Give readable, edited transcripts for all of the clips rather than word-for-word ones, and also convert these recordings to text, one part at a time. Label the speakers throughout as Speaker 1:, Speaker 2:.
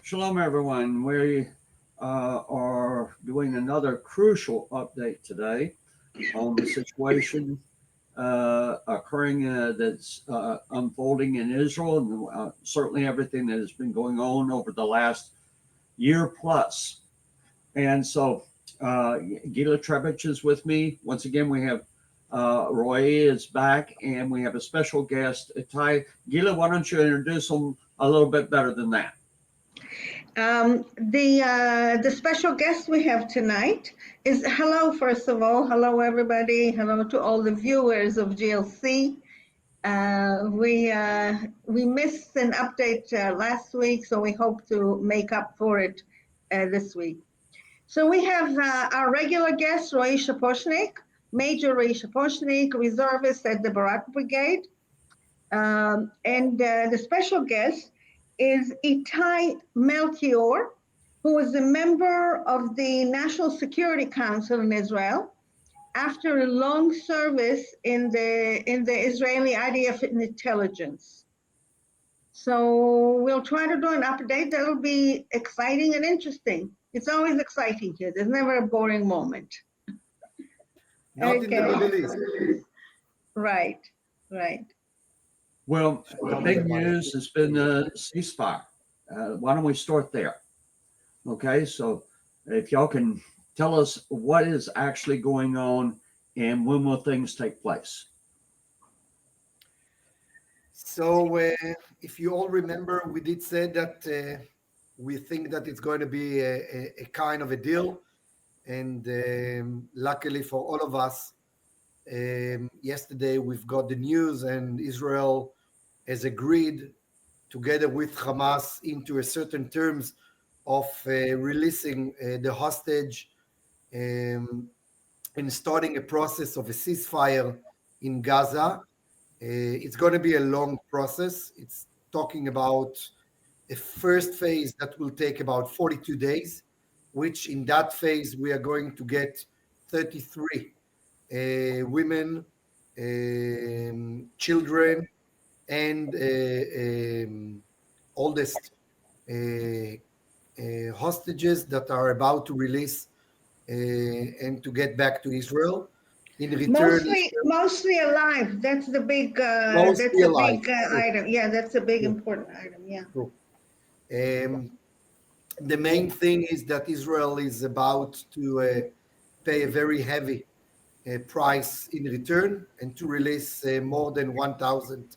Speaker 1: Shalom, everyone. We are doing another crucial update today on the situation occurring that's unfolding in Israel, and certainly everything that has been going on over the last year plus. And so Gilla Trebich is with me. Once again, we have Roy is back, and we have a special guest, Itai. Gilla, why don't you introduce him a little bit better than that?
Speaker 2: The special guest we have tonight is, hello, first of all. Hello, everybody. Hello to all the viewers of GLC. We missed an update last week, so we hope to make up for it this week. So we have our regular guest, Roy Shaposhnik, Major Roy Shaposhnik, reservist at the Barak Brigade. And the special guest is Itai Melchior, who was a member of the National Security Council in Israel after a long service in the Israeli IDF intelligence. So we'll try to do an update that'll be exciting and interesting. It's always exciting here. There's never a boring moment.
Speaker 3: Not in the Middle East.
Speaker 2: Right.
Speaker 1: Well, the big news has been the ceasefire. Why don't we start there? Okay, so if y'all can tell us what is actually going on and when will things take place?
Speaker 3: So if you all remember, we did say that we think that it's going to be a kind of a deal. And luckily for all of us, yesterday we've got the news, and Israel has agreed together with Hamas into a certain terms of releasing the hostage and starting a process of a ceasefire in Gaza. It's going to be a long process. It's talking about a first phase that will take about 42 days, which in that phase we are going to get 33 women, children, and oldest hostages that are about to release and to get back to Israel. In return,
Speaker 2: mostly alive. That's the big. Item. Yeah, that's a big important item. Yeah.
Speaker 3: True. The main thing is that Israel is about to pay a very heavy price in return, and to release more than 1,000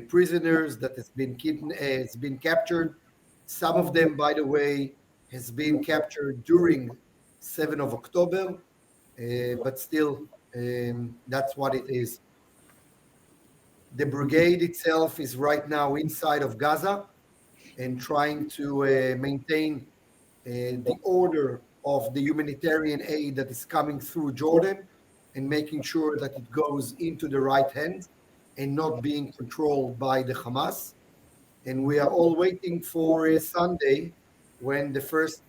Speaker 3: prisoners that has been captured. Some of them, by the way, has been captured during 7th of October, but still, that's what it is. The brigade itself is right now inside of Gaza and trying to maintain the order of the humanitarian aid that is coming through Jordan, and making sure that it goes into the right hands and not being controlled by the Hamas. And we are all waiting for Sunday, when the first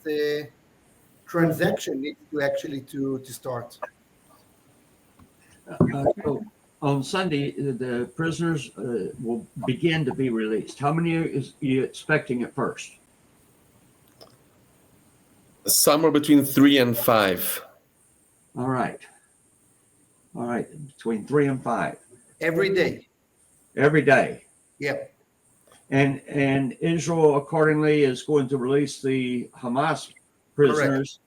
Speaker 3: transaction needs to actually to start.
Speaker 1: So on Sunday, the prisoners will begin to be released. How many are you expecting at first?
Speaker 4: Somewhere between 3 and 5.
Speaker 1: All right, between 3 and 5.
Speaker 3: Every day.
Speaker 1: Yep. And Israel accordingly is going to release the Hamas prisoners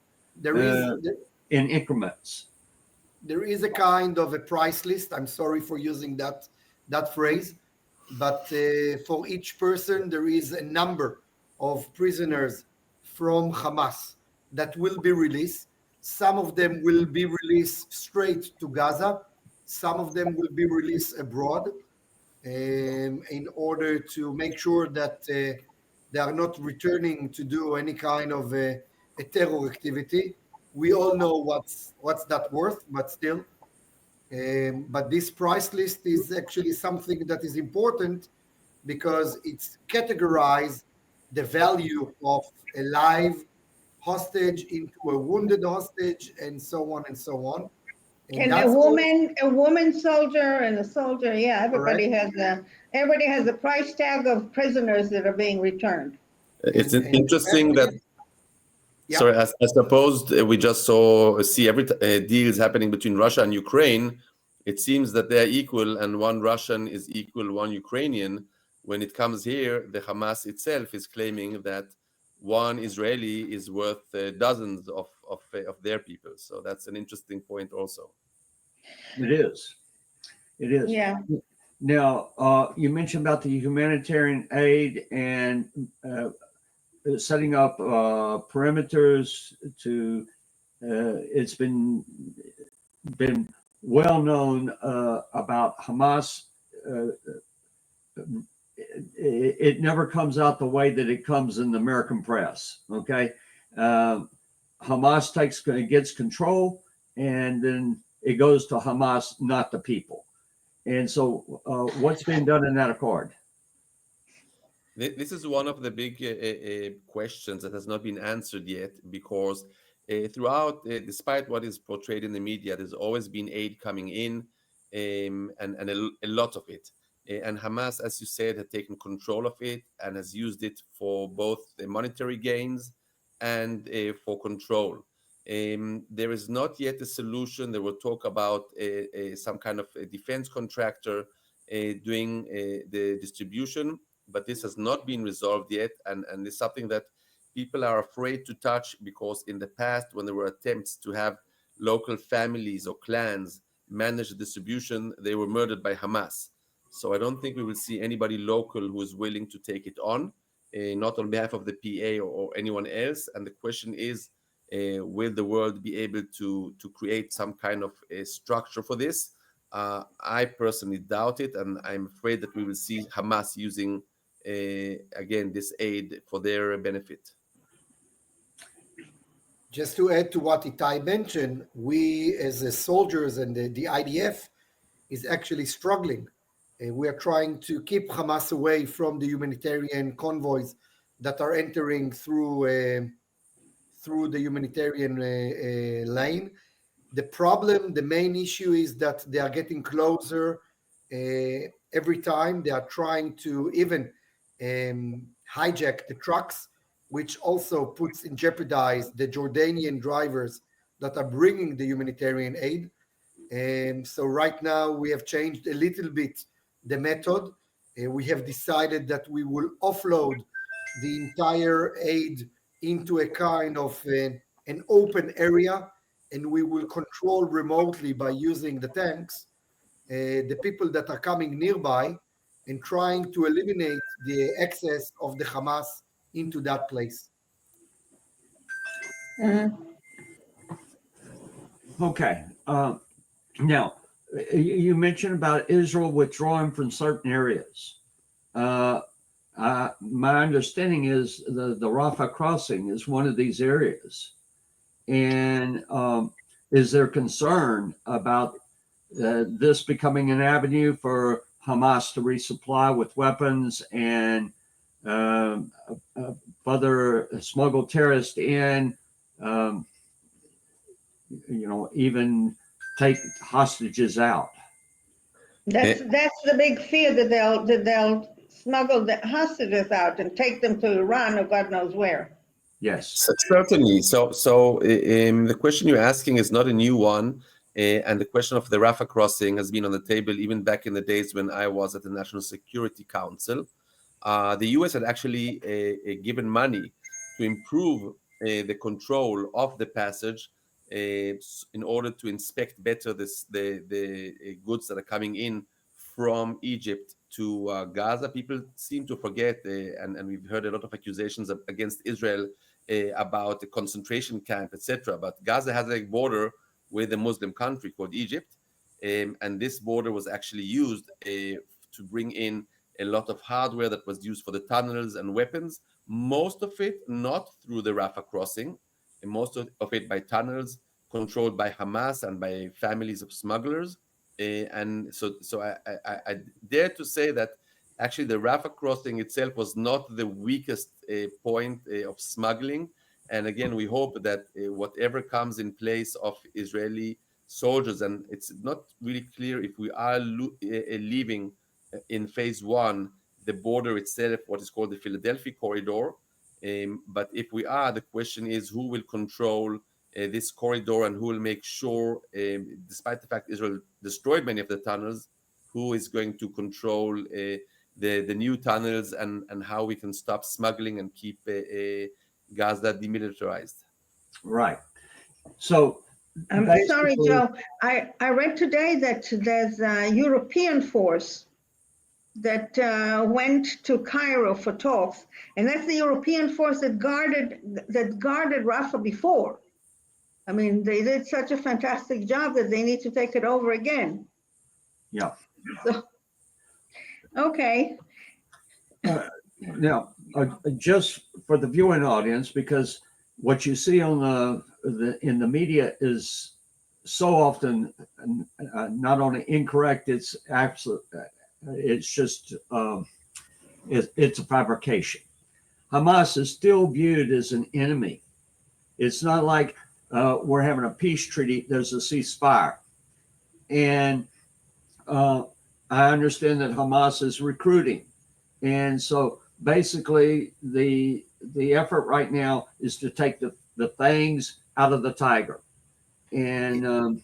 Speaker 1: in increments.
Speaker 3: There is a kind of a price list. I'm sorry for using that phrase, but for each person there is a number of prisoners from Hamas that will be released. Some of them will be released straight to Gaza. Some of them will be released abroad, in order to make sure that they are not returning to do any kind of a terror activity. We all know what's that worth, but still. But this price list is actually something that is important because it's categorized the value of a live hostage into a wounded hostage and so on and so on. And
Speaker 2: And
Speaker 3: that's
Speaker 2: a woman soldier and a soldier, yeah, everybody has a price tag of prisoners that are being returned.
Speaker 4: It's
Speaker 3: and
Speaker 4: interesting that.
Speaker 3: Yeah.
Speaker 4: Sorry, as opposed, we just see every deals happening between Russia and Ukraine. It seems that they're equal, and one Russian is equal one Ukrainian. When it comes here, the Hamas itself is claiming that one Israeli is worth dozens of their people. So that's an interesting point, also.
Speaker 1: It is. It is.
Speaker 2: Yeah.
Speaker 1: Now, you mentioned about the humanitarian aid and setting up perimeters to. It's been well known about Hamas. It never comes out the way that it comes in the American press. Okay, Hamas gets control, and then it goes to Hamas, not the people. And so, what's being done in that accord?
Speaker 4: This is one of the big questions that has not been answered yet, because throughout, despite what is portrayed in the media, there's always been aid coming in, and a lot of it. And Hamas, as you said, had taken control of it and has used it for both the monetary gains and for control. There is not yet a solution. There were talk about some kind of a defense contractor doing the distribution, but this has not been resolved yet, and it's something that people are afraid to touch, because in the past, when there were attempts to have local families or clans manage the distribution, they were murdered by Hamas. So I don't think we will see anybody local who is willing to take it on, not on behalf of the PA or anyone else. And the question is, will the world be able to create some kind of a structure for this? I personally doubt it, and I'm afraid that we will see Hamas using again this aid for their benefit.
Speaker 3: Just to add to what Itai mentioned, we as soldiers and the IDF is actually struggling. We are trying to keep Hamas away from the humanitarian convoys that are entering through the humanitarian lane. The problem, the main issue is that they are getting closer every time. They are trying to even hijack the trucks, which also puts in jeopardy the Jordanian drivers that are bringing the humanitarian aid. So right now we have changed a little bit the method. We have decided that we will offload the entire aid into a kind of an open area, and we will control remotely by using the tanks the people that are coming nearby, and trying to eliminate the access of the Hamas into that place.
Speaker 1: Okay. Now, you mentioned about Israel withdrawing from certain areas. My understanding is the Rafah crossing is one of these areas. And is there concern about this becoming an avenue for Hamas to resupply with weapons and further smuggle terrorists in, even take hostages out?
Speaker 2: That's the big fear, that they'll smuggle the hostages out and take them to Iran or God knows where.
Speaker 1: Yes.
Speaker 4: Certainly. So the question you're asking is not a new one, and the question of the Rafah crossing has been on the table even back in the days when I was at the National Security Council. The U.S. had actually given money to improve the control of the passage in order to inspect better the goods that are coming in from Egypt to Gaza. People seem to forget, and we've heard a lot of accusations against Israel about the concentration camp, etc. But Gaza has a border with a Muslim country called Egypt, and this border was actually used to bring in a lot of hardware that was used for the tunnels and weapons. Most of it not through the Rafah crossing, and most of it by tunnels controlled by Hamas and by families of smugglers. And so I dare to say that Actually, the Rafah crossing itself was not the weakest point of smuggling. And again, we hope that whatever comes in place of Israeli soldiers, and it's not really clear if we are leaving in phase one the border itself, what is called the Philadelphia corridor. But if we are, the question is who will control this corridor and who will make sure, despite the fact Israel destroyed many of the tunnels, who is going to control the new tunnels and how we can stop smuggling and keep Gaza demilitarized.
Speaker 1: Right. So
Speaker 2: I'm sorry,
Speaker 1: basically-
Speaker 2: Joe. I read today that there's a European force that went to Cairo for talks, and that's the European force that guarded Rafah before. I mean, they did such a fantastic job that they need to take it over again.
Speaker 1: Yeah.
Speaker 2: So, okay.
Speaker 1: Now, just for the viewing audience, because what you see on in the media is so often not only incorrect, it's absolute. It's just it's a fabrication. Hamas is still viewed as an enemy. It's not like we're having a peace treaty. There's a ceasefire, and I understand that Hamas is recruiting, and so basically the effort right now is to take the fangs out of the tiger and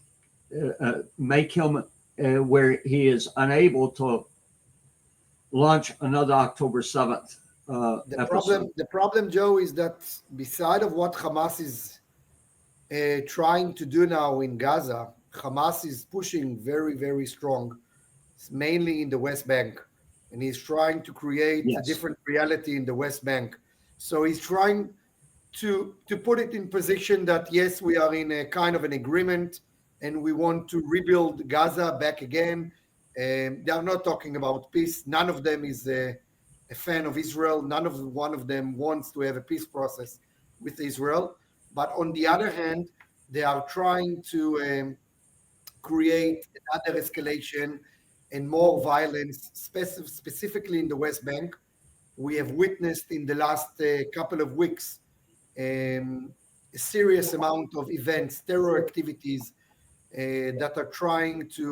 Speaker 1: make him where he is unable to launch another October 7th episode.
Speaker 3: The problem, Joe, is that beside of what Hamas is trying to do now in Gaza, Hamas is pushing very, very strong, mainly in the West Bank. And he's trying to create a different reality in the West Bank. So he's trying to put it in position that, yes, we are in a kind of an agreement and we want to rebuild Gaza back again. They are not talking about peace. None of them is a fan of Israel. One of them wants to have a peace process with Israel. But on the other hand, they are trying to create another escalation and more violence, specifically in the West Bank. We have witnessed in the last couple of weeks a serious amount of events, terror activities that are trying to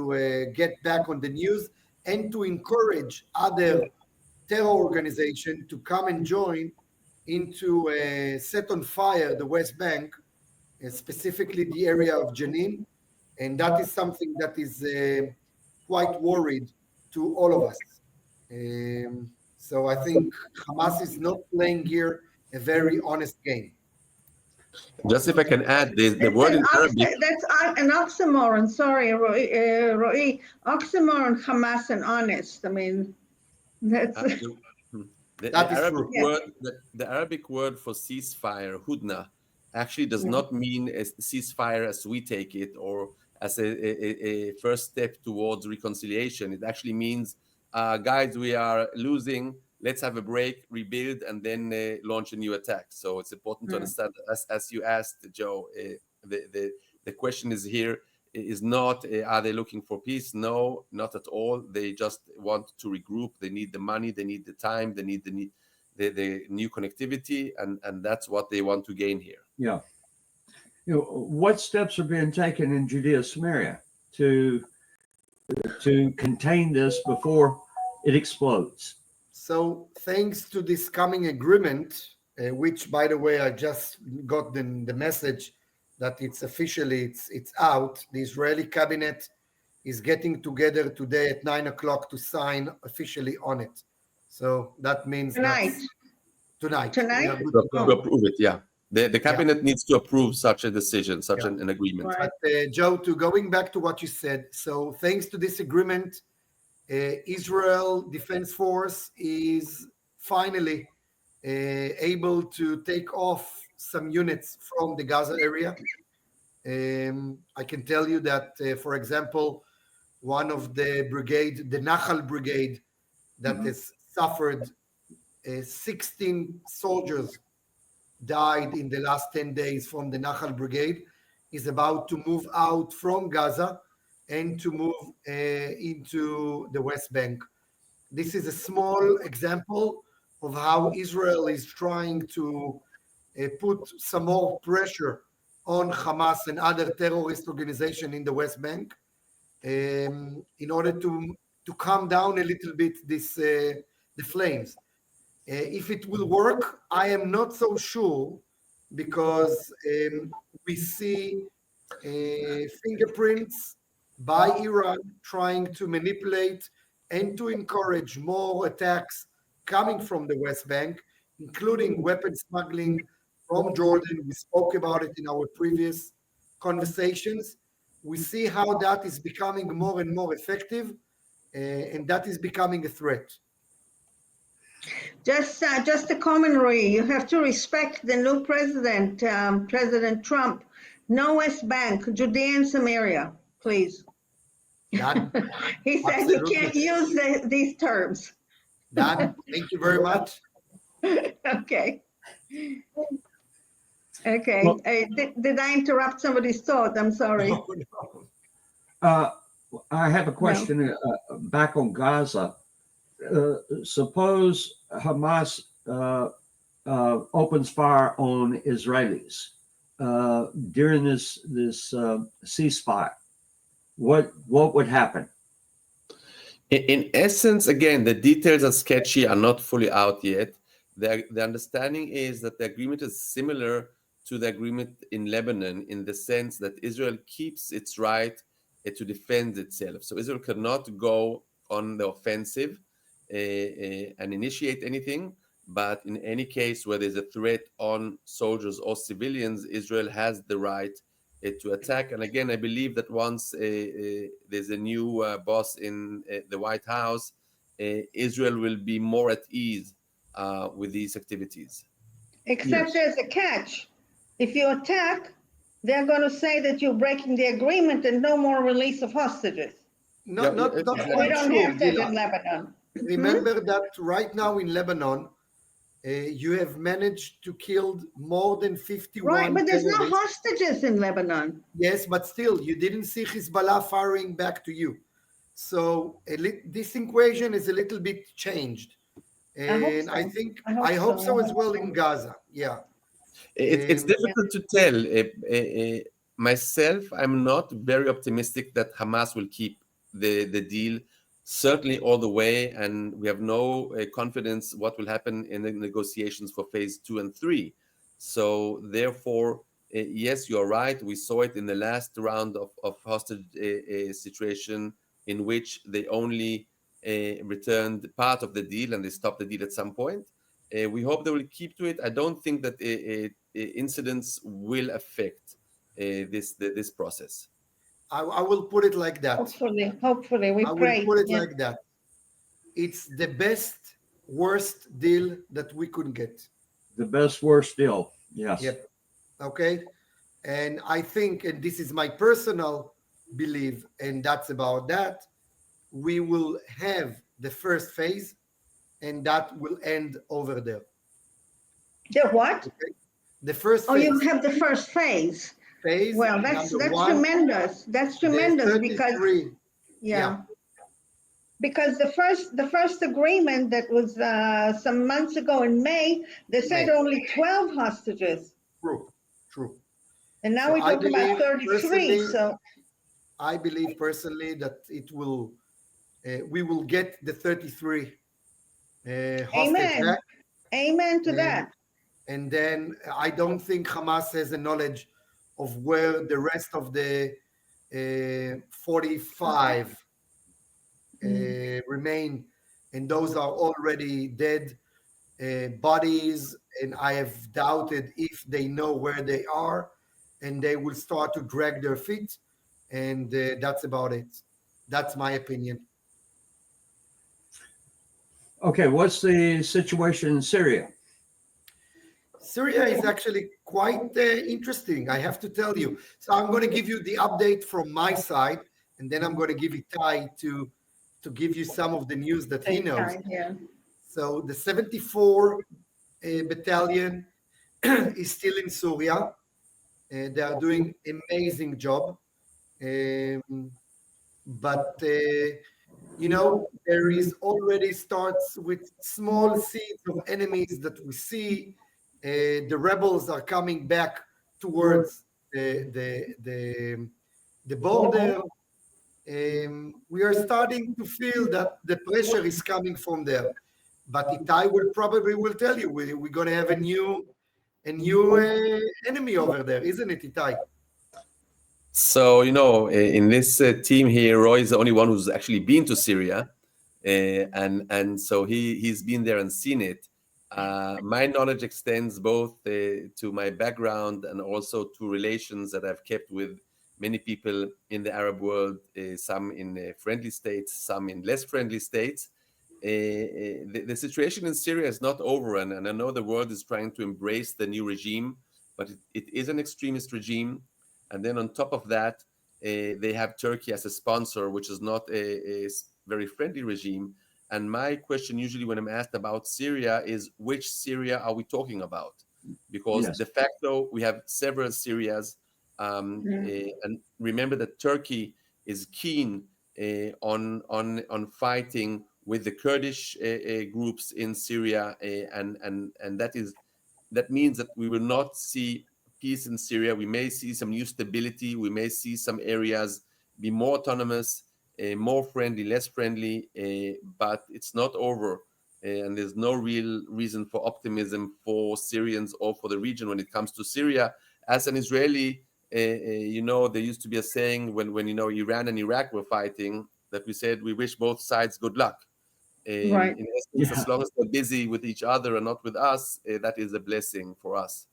Speaker 3: get back on the news and to encourage other terror organizations to come and join into set on fire the West Bank, specifically the area of Jenin. And that is something that is quite worried to all of us. So I think Hamas is not playing here a very honest game.
Speaker 4: Just if I can add, the word in Arabic.
Speaker 2: That's an oxymoron. Sorry, Roy. Oxymoron, Hamas, and honest. I mean, that's.
Speaker 4: The Arabic word for ceasefire, hudna, actually does not mean a ceasefire as we take it or as a first step towards reconciliation. It actually means, guys, we are losing. Let's have a break, rebuild, and then launch a new attack. So it's important to understand, as you asked, Joe, the question is not, are they looking for peace? No, not at all. They just want to regroup. They need the money. They need the time. They need the new connectivity. And that's what they want to gain here.
Speaker 1: Yeah. What steps are being taken in Judea Samaria to contain this before it explodes?
Speaker 3: So thanks to this coming agreement, which, by the way, I just got the message that it's officially it's out. The Israeli cabinet is getting together today at 9 o'clock to sign officially on it. So that means
Speaker 2: Tonight.
Speaker 3: Tonight.
Speaker 4: To approve it, yeah. The cabinet needs to approve such a decision, such an agreement.
Speaker 2: Right.
Speaker 3: But Joe, going back to what you said, so thanks to this agreement, Israel Defense Force is finally able to take off some units from the Gaza area. I can tell you that, for example, one of the brigade, the Nachal brigade, that has suffered 16 soldiers died in the last 10 days from the Nachal brigade, is about to move out from Gaza and to move into the West Bank. This is a small example of how Israel is trying to put some more pressure on Hamas and other terrorist organizations in the West Bank in order to calm down a little bit the flames. If it will work, I am not so sure because we see fingerprints by Iran trying to manipulate and to encourage more attacks coming from the West Bank, including weapon smuggling from Jordan. We spoke about it in our previous conversations. We see how that is becoming more and more effective, and that is becoming a threat.
Speaker 2: Just a commentary. You have to respect the new president, President Trump. No West Bank, Judea and Samaria, please.
Speaker 3: Done.
Speaker 2: He said he can't use these terms.
Speaker 3: Done. Thank you very much.
Speaker 2: Okay. Okay.
Speaker 1: Well-
Speaker 2: Did I interrupt somebody's thought? I'm sorry.
Speaker 3: No, no.
Speaker 1: I have a question back on Gaza. Suppose Hamas opens fire on Israelis during this ceasefire. What would happen?
Speaker 4: In essence, again, the details are sketchy, are not fully out yet. The understanding is that the agreement is similar to the agreement in Lebanon in the sense that Israel keeps its right to defend itself. So Israel cannot go on the offensive and initiate anything, but in any case where there's a threat on soldiers or civilians, Israel has the right to attack. And again, I believe that once there's a new boss in the White House, Israel will be more at ease with these activities.
Speaker 2: Except
Speaker 1: Yes.
Speaker 2: there's a catch. If you attack, they're going to say that you're breaking the agreement and no more release of hostages.
Speaker 3: Not
Speaker 2: We
Speaker 3: quite
Speaker 2: don't
Speaker 3: true,
Speaker 2: have that
Speaker 3: Gilla.
Speaker 2: in Lebanon.
Speaker 3: Remember that right now in Lebanon, you have managed to kill more than 51
Speaker 2: Right, but there's no
Speaker 3: terrorists.
Speaker 2: hostages in Lebanon.
Speaker 3: Yes, but still, you didn't see Hezbollah firing back to you. So this equation is a little bit changed. And
Speaker 2: so.
Speaker 3: I think,
Speaker 2: I hope so.
Speaker 3: as well in Gaza. Yeah.
Speaker 4: It's difficult to tell. Myself, I'm not very optimistic that Hamas will keep the deal, certainly all the way, and we have no confidence what will happen in the negotiations for phase 2 and 3. So therefore, yes, you're right. We saw it in the last round of hostage situation in which they only returned part of the deal and they stopped the deal at some point. We hope they will keep to it. I don't think that incidents will affect this process.
Speaker 3: I will put it like that.
Speaker 2: Hopefully, we
Speaker 3: I
Speaker 2: pray.
Speaker 3: will put it like that. It's the best, worst deal that we could get.
Speaker 1: The best worst deal. Yes.
Speaker 3: Yep. Okay. And I think, and this is my personal belief, and that's about that, we will have the first phase and that will end over there.
Speaker 2: The what?
Speaker 3: Okay? The first
Speaker 2: Oh,
Speaker 3: phase.
Speaker 2: you have the first phase.
Speaker 3: Phase
Speaker 2: Well, that's
Speaker 3: number one,
Speaker 2: tremendous. That's tremendous because
Speaker 3: 33.
Speaker 2: yeah. Because the first agreement that was some months ago in May, they said
Speaker 3: May.
Speaker 2: only 12 hostages,
Speaker 3: True.
Speaker 2: and now
Speaker 3: So
Speaker 2: we're
Speaker 3: I
Speaker 2: talking about
Speaker 3: believe
Speaker 2: 33.
Speaker 3: personally-
Speaker 2: So
Speaker 3: I believe personally that it will, we will get the 33 hostage
Speaker 2: Amen.
Speaker 3: back.
Speaker 2: Amen to that.
Speaker 3: And then I don't think Hamas has a knowledge of where the rest of the 45 remain, and those are already dead bodies, and I have doubted if they know where they are, and they will start to drag their feet, and that's about it. That's my opinion.
Speaker 1: Okay. What's the situation in Syria?
Speaker 3: Syria is actually quite interesting, I have to tell you. So I'm going to give you the update from my side, and then I'm going to give Itai to give you some of the news that he knows.
Speaker 2: Yeah.
Speaker 3: So the 74 battalion is still in Syria. They are doing amazing job. But You know, there is already starts with small seeds of enemies that we see. The rebels are coming back towards the border. We are starting to feel that the pressure is coming from there. But Itai will probably will tell you we're going to have a new enemy over there, isn't it, Itai?
Speaker 4: So, in this team here, Roy is the only one who's actually been to Syria. And so he's been there and seen it. My knowledge extends both to my background and also to relations that I've kept with many people in the Arab world, some in friendly states, some in less friendly states. The situation in Syria is not over, and I know the world is trying to embrace the new regime, but it is an extremist regime. And then on top of that, they have Turkey as a sponsor, which is not a very friendly regime. And my question usually when I'm asked about Syria is, which Syria are we talking about? Because
Speaker 1: Yes.
Speaker 4: de facto, we have several Syrias. And remember that Turkey is keen on fighting with the Kurdish groups in Syria, and that means that we will not see peace in Syria. We may see some new stability. We may see some areas be more autonomous, more friendly, less friendly, but it's not over. And there's no real reason for optimism for Syrians or for the region when it comes to Syria. As an Israeli, there used to be a saying when Iran and Iraq were fighting that we said we wish both sides good luck.
Speaker 2: Right.
Speaker 4: In essence, as long as they're busy with each other and not with us, that is a blessing for us.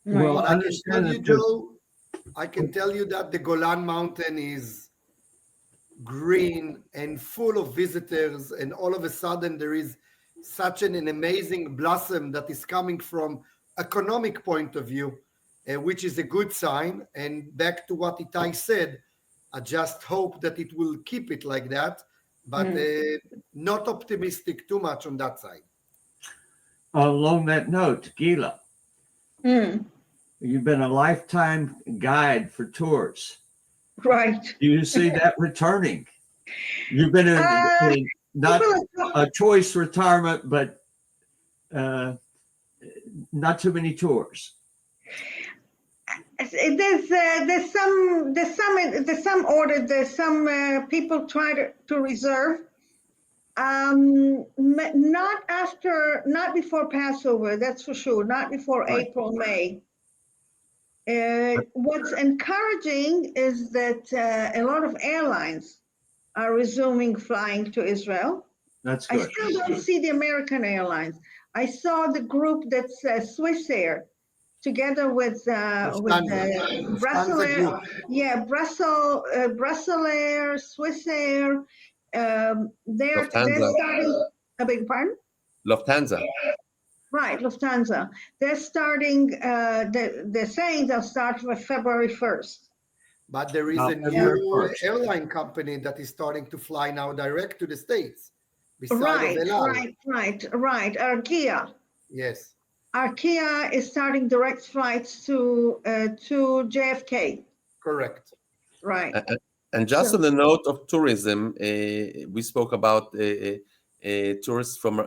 Speaker 1: Well,
Speaker 3: But I can tell
Speaker 1: understand
Speaker 3: you,
Speaker 1: that
Speaker 3: Joe, I can tell you that the Golan Mountain is green and full of visitors, and all of a sudden there is such an amazing blossom that is coming from economic point of view, which is a good sign. And back to what Itai said, I just hope that it will keep it like that, but not optimistic too much on that side.
Speaker 1: along that note, Gilla, you've been a lifetime guide for tours.
Speaker 2: Right.
Speaker 1: Do you see that returning? You've been in not a choice retirement, but not too many tours.
Speaker 2: There's some people try to reserve. Not before Passover, that's for sure. Not before
Speaker 1: Right.
Speaker 2: April, May. What's encouraging is that a lot of airlines are resuming flying to Israel.
Speaker 1: That's
Speaker 2: I
Speaker 1: good.
Speaker 2: still don't see the American Airlines. I saw the group that's Swissair, together with
Speaker 3: Lufthansa.
Speaker 2: Brussels
Speaker 3: Lufthansa
Speaker 2: Air,
Speaker 3: Group.
Speaker 2: Brussels Air, Swissair. They're
Speaker 4: Lufthansa.
Speaker 2: starting. I beg your pardon?
Speaker 4: Lufthansa.
Speaker 2: Right, Lufthansa. They're starting. They're saying they'll start for February 1st.
Speaker 3: But there is
Speaker 1: Now,
Speaker 3: a
Speaker 1: February
Speaker 3: new
Speaker 1: 1st.
Speaker 3: airline company that is starting to fly now direct to the States, beside
Speaker 2: Right,
Speaker 3: of El Al.
Speaker 2: right. Arkia.
Speaker 3: Yes.
Speaker 2: Arkia is starting direct flights to JFK.
Speaker 3: Correct.
Speaker 2: Right.
Speaker 4: And just
Speaker 2: So-
Speaker 4: on the note of tourism, we spoke about tourists from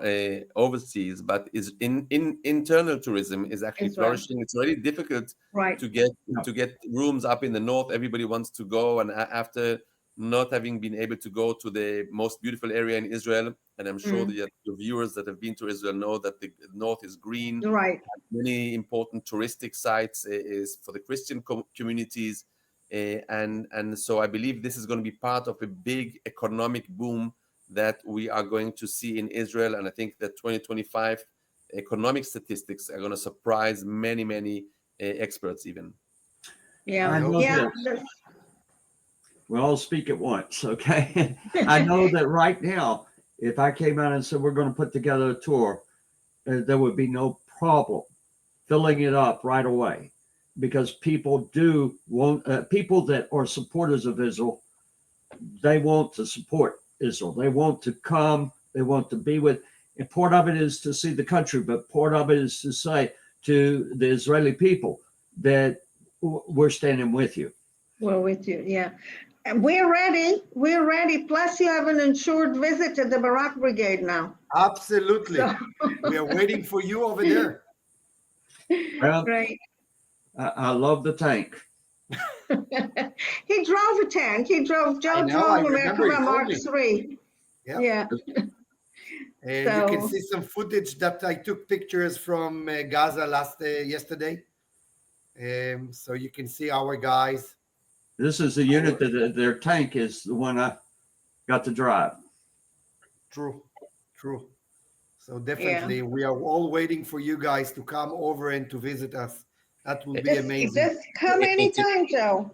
Speaker 4: overseas, but is in internal tourism is actually
Speaker 2: Israel.
Speaker 4: flourishing. It's really difficult
Speaker 2: Right.
Speaker 4: to get rooms up in the north. Everybody wants to go, and after not having been able to go to the most beautiful area in Israel, and I'm sure that the viewers that have been to Israel know that the north is green.
Speaker 2: Right.
Speaker 4: Many important touristic sites is for the Christian communities. And so I believe this is going to be part of a big economic boom that we are going to see in Israel. And I think that 2025 economic statistics are going to surprise many experts even.
Speaker 2: Yeah.
Speaker 1: I know
Speaker 2: Yeah.
Speaker 1: this. We'll all speak at once, okay? I know that right now, if I came out and said we're going to put together a tour, there would be no problem filling it up right away, because people people that are supporters of Israel, they want to support Israel. They want to come. They want to be with. And part of it is to see the country, but part of it is to say to the Israeli people that we're standing with you.
Speaker 2: We're with you. Yeah. And we're ready. We're ready. Plus, you have an insured visit to the Barak Brigade now.
Speaker 3: Absolutely.
Speaker 2: So,
Speaker 3: We are waiting for you over there.
Speaker 1: Well,
Speaker 2: right.
Speaker 1: I love the tank.
Speaker 2: He drove a tank. He drove, Joe
Speaker 3: I
Speaker 2: drove a
Speaker 3: remember you
Speaker 2: Merkava
Speaker 3: told
Speaker 2: Mark
Speaker 3: me.
Speaker 2: III.
Speaker 3: Yeah.
Speaker 2: Yeah.
Speaker 3: And you can
Speaker 2: So-
Speaker 3: see some footage that I took pictures from Gaza yesterday. So you can see our guys.
Speaker 1: This is the unit that their tank is the one I got to drive.
Speaker 3: True. So definitely, we are all waiting for you guys to come over and to visit us. That will be amazing.
Speaker 2: Just come anytime, Joe.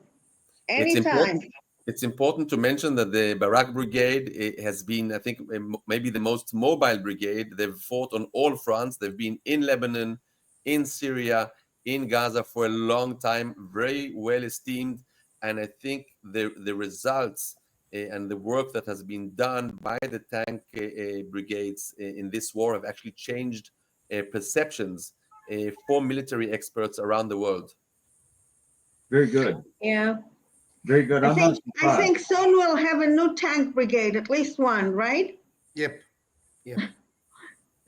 Speaker 4: It's
Speaker 2: Anytime.
Speaker 4: important. It's important to mention that the Barak Brigade has been, I think, maybe the most mobile brigade. They've fought on all fronts. They've been in Lebanon, in Syria, in Gaza for a long time, very well esteemed. And I think the results and the work that has been done by the tank brigades in this war have actually changed perceptions for military experts around the world.
Speaker 1: Very good.
Speaker 2: Yeah.
Speaker 1: Very good.
Speaker 2: I think soon we'll have a new tank brigade, at least one, right?
Speaker 3: Yep.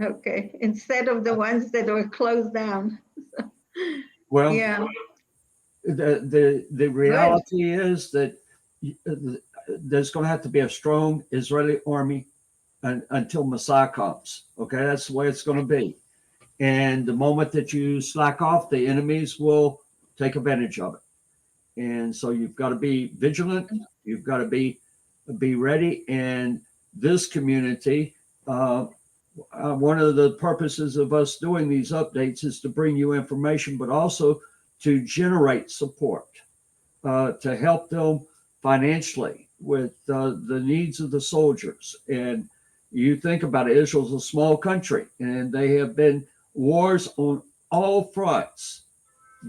Speaker 2: Okay. Instead of the ones that were closed down.
Speaker 1: Well,
Speaker 2: Yeah.
Speaker 1: the reality is that there's going to have to be a strong Israeli army until Messiah comes. Okay, that's the way it's going to be. And the moment that you slack off, the enemies will take advantage of it. And so you've got to be vigilant. You've got to be ready. And this community, one of the purposes of us doing these updates is to bring you information, but also to generate support, to help them financially with the needs of the soldiers. And you think about it, Israel's a small country, and they have been wars on all fronts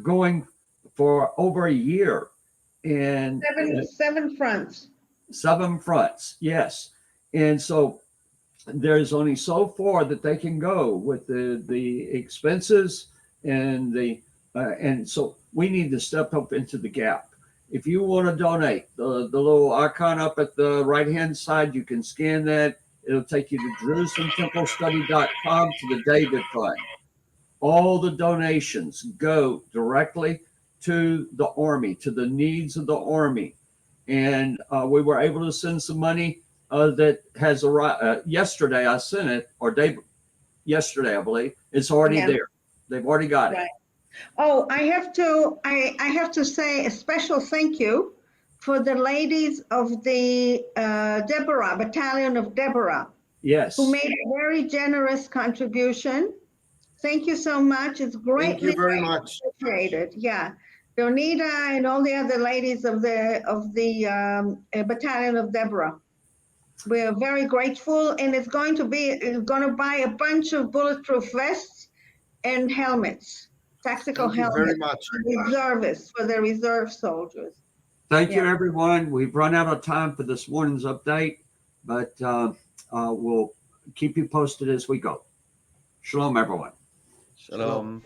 Speaker 1: going for over a year. And
Speaker 2: Seven fronts.
Speaker 1: 7 fronts, yes. And so there's only so far that they can go with the expenses and so we need to step up into the gap. If you want to donate, the little icon up at the right hand side, you can scan that. It'll take you to JerusalemTempleStudy.com to the David Fund. All the donations go directly to the army, to the needs of the army. And we were able to send some money that has arrived. Yesterday I sent it, or yesterday I believe. It's already there. They've already got it.
Speaker 2: Oh, I have to say a special thank you for the ladies of the Deborah Battalion of Deborah.
Speaker 1: Yes.
Speaker 2: Who made a very generous contribution. Thank you so much. It's greatly
Speaker 3: Thank you very much.
Speaker 2: appreciated. Yeah. Donita and all the other ladies of the Battalion of Deborah. We're very grateful, and it's going to buy a bunch of bulletproof vests and helmets, tactical
Speaker 3: Thank you
Speaker 2: helmets
Speaker 3: very much.
Speaker 2: for reservists, for the reserve soldiers.
Speaker 1: Thank you, everyone. We've run out of time for this morning's update, but we'll keep you posted as we go. Shalom, everyone.
Speaker 4: Shalom.